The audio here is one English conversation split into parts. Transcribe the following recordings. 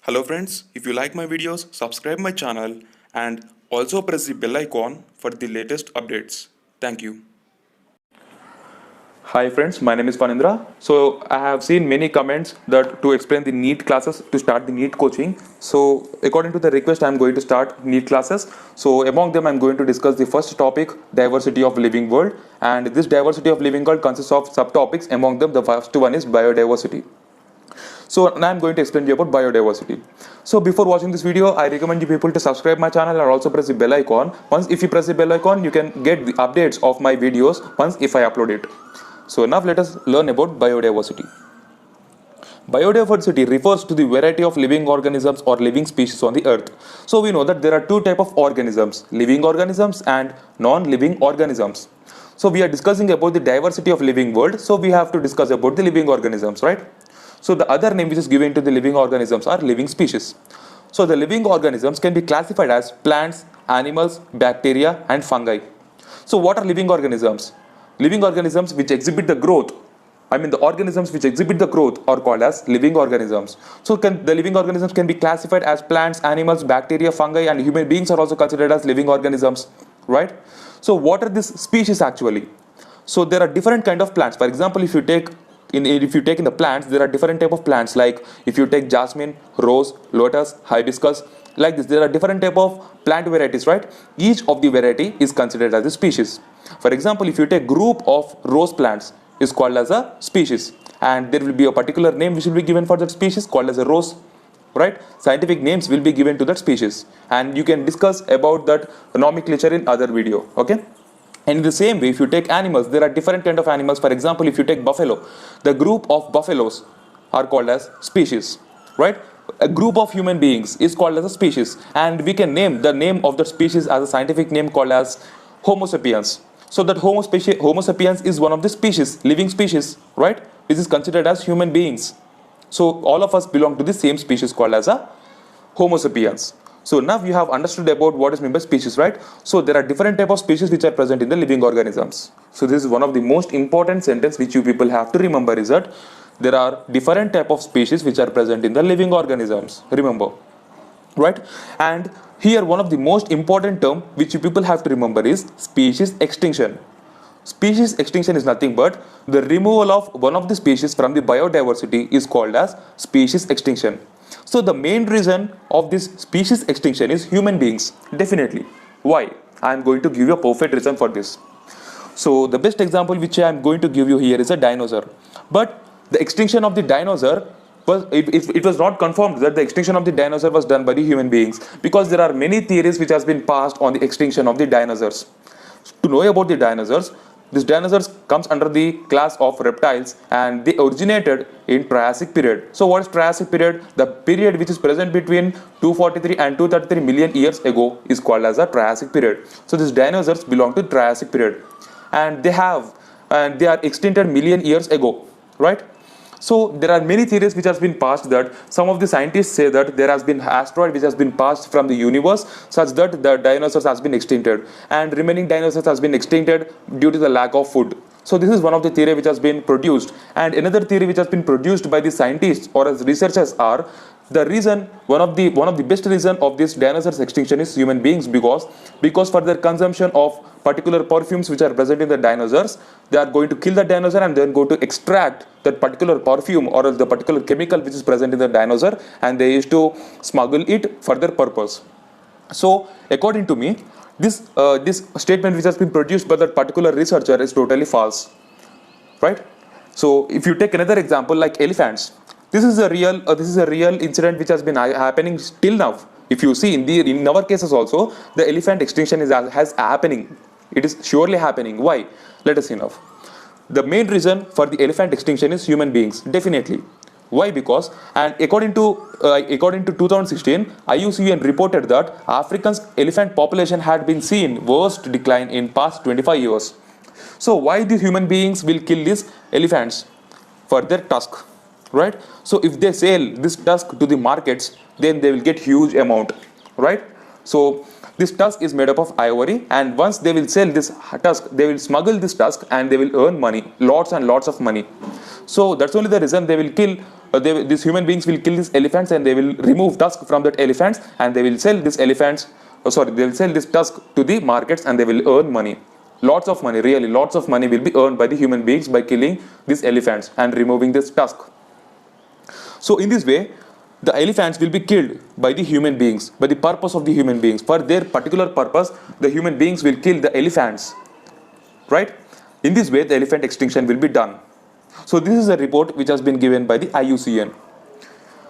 Hello friends, if you like my videos, subscribe my channel and also press the bell icon for the latest updates. Thank you. Hi friends, my name is Panindra. So I have seen many comments that to explain the Neet classes to start the Neet coaching. So according to the request, I am going to start Neet classes. So among them, I am going to discuss the first topic, diversity of living world. And this diversity of living world consists of subtopics. Among them, the first one is biodiversity. So now I'm going to explain to you about biodiversity. So before watching this video, I recommend you people to subscribe my channel and also press the bell icon. Once if you press the bell icon, you can get the updates of my videos once if I upload it. So now let us learn about biodiversity. Biodiversity refers to the variety of living organisms or living species on the earth. So we know that there are two types of organisms, living organisms and non-living organisms. So we are discussing about the diversity of living world. So we have to discuss about the living organisms, right? So the other name which is given to the living organisms are living species. So the living organisms can be classified as plants, animals, bacteria and fungi. So what are living organisms? Living organisms which exhibit the growth, the organisms which exhibit the growth are called as living organisms. So the living organisms can be classified as plants, animals, bacteria, fungi and human beings are also considered as living organisms, right? So what are these species actually? So there are different kind of plants. For example, if you take in the plants, there are different type of plants, like if you take jasmine, rose, lotus, hibiscus, like this, there are different type of plant varieties, right? Each of the variety is considered as a species. For example, if you take group of rose plants is called as a species, and there will be a particular name which will be given for that species called as a rose, right? Scientific names will be given to that species, and you can discuss about that nomenclature in other video, okay? And in the same way, if you take animals, there are different kind of animals. For example, if you take buffalo, the group of buffaloes are called as species, right? A group of human beings is called as a species, and we can name the name of the species as a scientific name called as Homo sapiens. So that Homo sapiens is one of the species, living species, right? Which is considered as human beings. So all of us belong to the same species called as a Homo sapiens. So now you have understood about what is meant by species, right? So there are different type of species which are present in the living organisms. So this is one of the most important sentence which you people have to remember, is that there are different type of species which are present in the living organisms. Remember, right? And here one of the most important term which you people have to remember is species extinction. Species extinction is nothing but the removal of one of the species from the biodiversity is called as species extinction. So the main reason of this species extinction is human beings, definitely. Why? I am going to give you a perfect reason for this. So the best example which I am going to give you here is a dinosaur. But the extinction of the dinosaur it was not confirmed that the extinction of the dinosaur was done by the human beings, because there are many theories which has been passed on the extinction of the dinosaurs. To know about the dinosaurs, these dinosaurs comes under the class of reptiles, and they originated in Triassic period. So what is Triassic period? The period which is present between 243 and 233 million years ago is called as a Triassic period. So these dinosaurs belong to Triassic period, and they are extincted million years ago, right? So there are many theories which has been passed that some of the scientists say that there has been asteroid which has been passed from the universe such that the dinosaurs has been extincted, and remaining dinosaurs has been extincted due to the lack of food. So this is one of the theory which has been produced, and another theory which has been produced by the scientists or as researchers are the reason, one of the best reason of this dinosaurs extinction is human beings, because for their consumption of particular perfumes which are present in the dinosaurs, they are going to kill the dinosaur and then go to extract that particular perfume or the particular chemical which is present in the dinosaur, and they used to smuggle it for their purpose. So according to me, this statement which has been produced by that particular researcher is totally false, right? So if you take another example like elephants, this is a real incident which has been happening till now. If you see in our cases also, the elephant extinction has happening. It is surely happening. Why? Let us see now. The main reason for the elephant extinction is human beings, definitely. Why? Because, and according to 2016, IUCN reported that Africa's elephant population had been seen worst decline in past 25 years. So why the human beings will kill these elephants? For their tusk, right? So if they sell this tusk to the markets, then they will get huge amount, right? So this tusk is made up of ivory, and once they will sell this tusk, they will smuggle this tusk and they will earn money, lots and lots of money. So that's only the reason they will kill these human beings will kill these elephants and they will remove tusk from that elephants and they will sell these elephants, they will sell this tusk to the markets and they will earn money. Lots of money, really lots of money will be earned by the human beings by killing these elephants and removing this tusk. So in this way, the elephants will be killed by the human beings, by the purpose of the human beings. For their particular purpose, the human beings will kill the elephants, right? In this way, the elephant extinction will be done. So this is a report which has been given by the IUCN.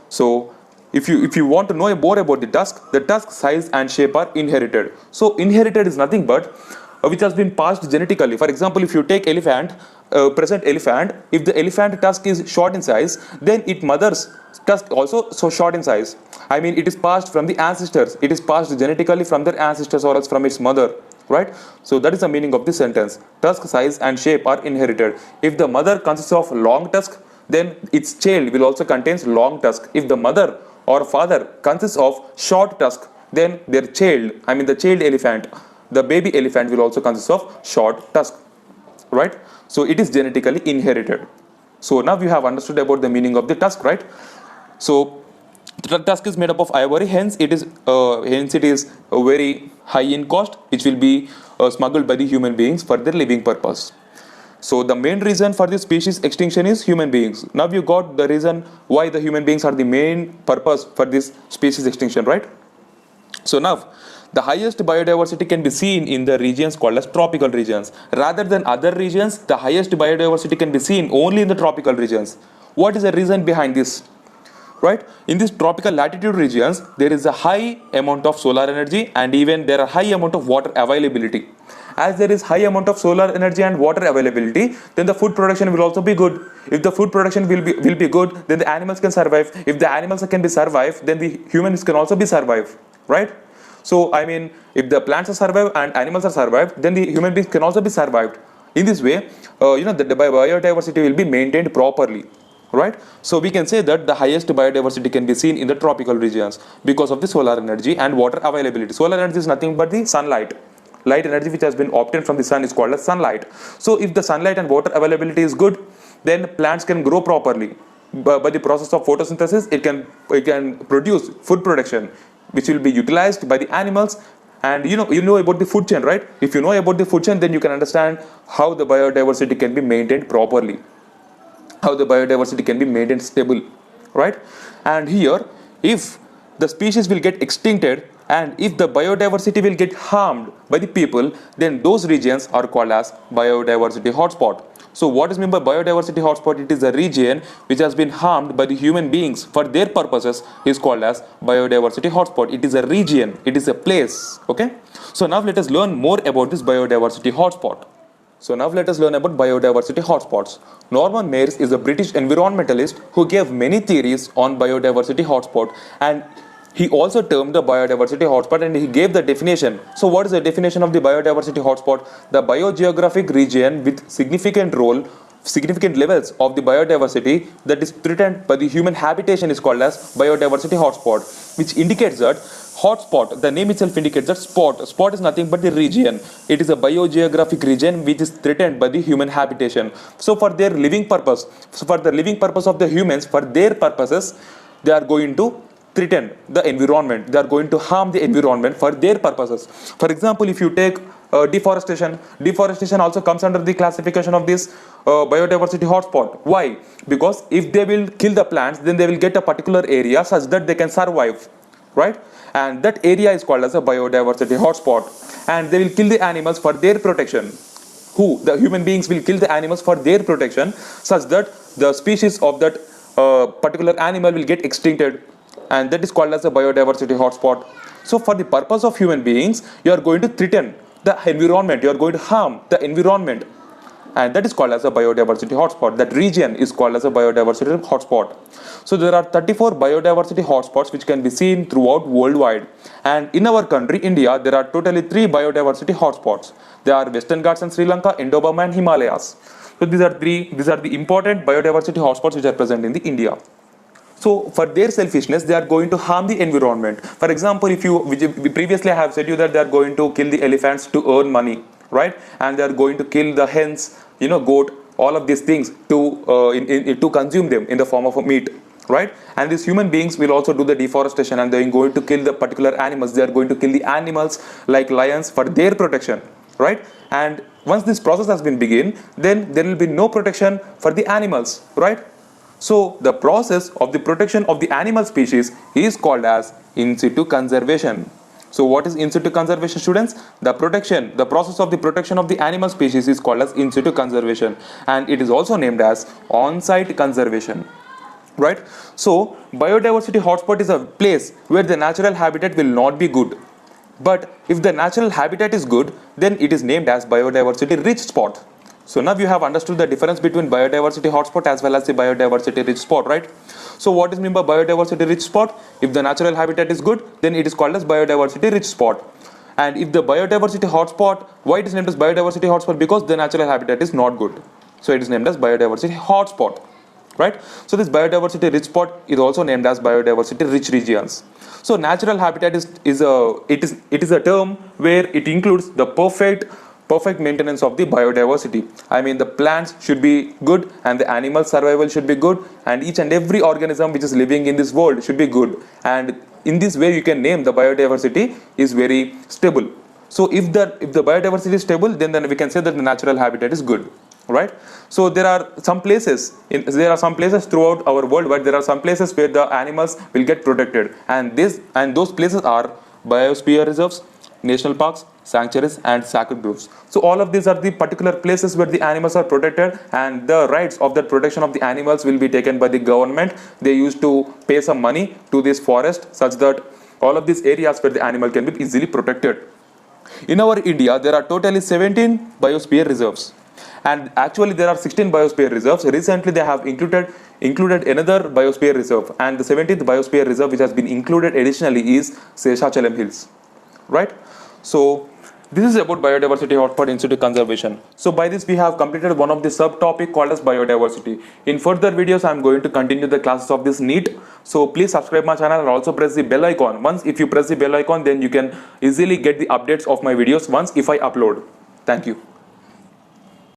So if you want to know more about the tusk size and shape are inherited. So inherited is nothing but which has been passed genetically. For example, if you take present elephant, if the elephant tusk is short in size, then its mother's tusk also so short in size. I mean, it is passed from the ancestors. It is passed genetically from their ancestors or else from its mother, right? So that is the meaning of this sentence. Tusk size and shape are inherited. If the mother consists of long tusk, then its child will also contains long tusk. If the mother or father consists of short tusk, then their child, I mean the child elephant, the baby elephant will also consist of short tusk, right? So it is genetically inherited. So now you have understood about the meaning of the tusk, right? So the tusk is made up of ivory, hence it is very high in cost, which will be smuggled by the human beings for their living purpose. So the main reason for this species extinction is human beings. Now you got the reason why the human beings are the main purpose for this species extinction, right? So now the highest biodiversity can be seen in the regions called as tropical regions. Rather than other regions, the highest biodiversity can be seen only in the tropical regions. What is the reason behind this? Right? In these tropical latitude regions, there is a high amount of solar energy and even there are high amount of water availability. As there is high amount of solar energy and water availability, then the food production will also be good. If the food production will be good, then the animals can survive. If the animals can be survived, then the humans can also be survived, right? So I mean, if the plants are survived and animals are survived, then the human beings can also be survived. In this way, the biodiversity will be maintained properly, right? So we can say that the highest biodiversity can be seen in the tropical regions because of the solar energy and water availability. Solar energy is nothing but the sunlight. Light energy which has been obtained from the sun is called as sunlight. So if the sunlight and water availability is good, then plants can grow properly. By the process of photosynthesis, it can produce food production, which will be utilized by the animals. And you know about the food chain, right? If you know about the food chain, then you can understand how the biodiversity can be maintained properly, how the biodiversity can be maintained stable, right? And here, if the species will get extincted and if the biodiversity will get harmed by the people, then those regions are called as biodiversity hotspot. So what is meant by biodiversity hotspot? It is a region which has been harmed by the human beings for their purposes is called as biodiversity hotspot. It is a region, it is a place, okay? So now let us learn more about this biodiversity hotspot. So now let us learn about biodiversity hotspots. Norman Mayers is a British environmentalist who gave many theories on biodiversity hotspot, and he also termed the biodiversity hotspot and he gave the definition. So what is the definition of the biodiversity hotspot? The biogeographic region with significant levels of the biodiversity that is threatened by the human habitation is called as biodiversity hotspot, which indicates that hotspot, the name itself indicates that spot is nothing but the region. It is a biogeographic region which is threatened by the human habitation. So for their living purpose, for the living purpose of the humans, for their purposes, they are going to threaten the environment. They are going to harm the environment for their purposes. For example, if you take deforestation also comes under the classification of this biodiversity hotspot. Why? Because if they will kill the plants, then they will get a particular area such that they can survive, right? And that area is called as a biodiversity hotspot. And they will kill the animals for their protection. The human beings will kill the animals for their protection such that the species of that particular animal will get extincted, and that is called as a biodiversity hotspot. So for the purpose of human beings, you are going to threaten the environment, you are going to harm the environment, and that is called as a biodiversity hotspot. That region is called as a biodiversity hotspot. So there are 34 biodiversity hotspots which can be seen throughout worldwide, and in our country India there are totally 3 biodiversity hotspots. They are Western Ghats and Sri Lanka, Indo-Burma and Himalayas. So these are the important biodiversity hotspots which are present in the India. So for their selfishness, they are going to harm the environment. For example, previously I have said you that they are going to kill the elephants to earn money, right? And they are going to kill the hens, goat, all of these things to consume them in the form of a meat, right? And these human beings will also do the deforestation, and they're going to kill the particular animals. They are going to kill the animals like lions for their protection, right? And once this process has been begin, then there will be no protection for the animals, right? So the process of the protection of the animal species is called as in-situ conservation. So what is in-situ conservation, students? The process of the protection of the animal species is called as in-situ conservation, and it is also named as on-site conservation, right? So biodiversity hotspot is a place where the natural habitat will not be good, but if the natural habitat is good, then it is named as biodiversity rich spot. So now you have understood the difference between biodiversity hotspot as well as the biodiversity rich spot, right? So what is meant by biodiversity rich spot? If the natural habitat is good, then it is called as biodiversity rich spot. And if the biodiversity hotspot, why it is named as biodiversity hotspot? Because the natural habitat is not good, so it is named as biodiversity hotspot, right? So this biodiversity rich spot is also named as biodiversity rich regions. So natural habitat is a term where it includes the perfect maintenance of the biodiversity. I mean, the plants should be good and the animal survival should be good, and each and every organism which is living in this world should be good, and in this way you can name the biodiversity is very stable. So if the biodiversity is stable, then we can say that the natural habitat is good, right? So there are some places throughout our world where there are some places where the animals will get protected, and those places are biosphere reserves, national parks, sanctuaries, and sacred groves. So all of these are the particular places where the animals are protected, and the rights of the protection of the animals will be taken by the government. They used to pay some money to this forest such that all of these areas where the animal can be easily protected. In our India, there are totally 17 biosphere reserves, and actually there are 16 biosphere reserves. Recently they have included another biosphere reserve, and the 17th biosphere reserve which has been included additionally is Seshachalam Hills, right? So this is about biodiversity hotspot in-situ conservation. So by this we have completed one of the subtopic called as biodiversity. In further videos I am going to continue the classes of this Neet. So please subscribe my channel and also press the bell icon. Once if you press the bell icon, then you can easily get the updates of my videos once if I upload. Thank you.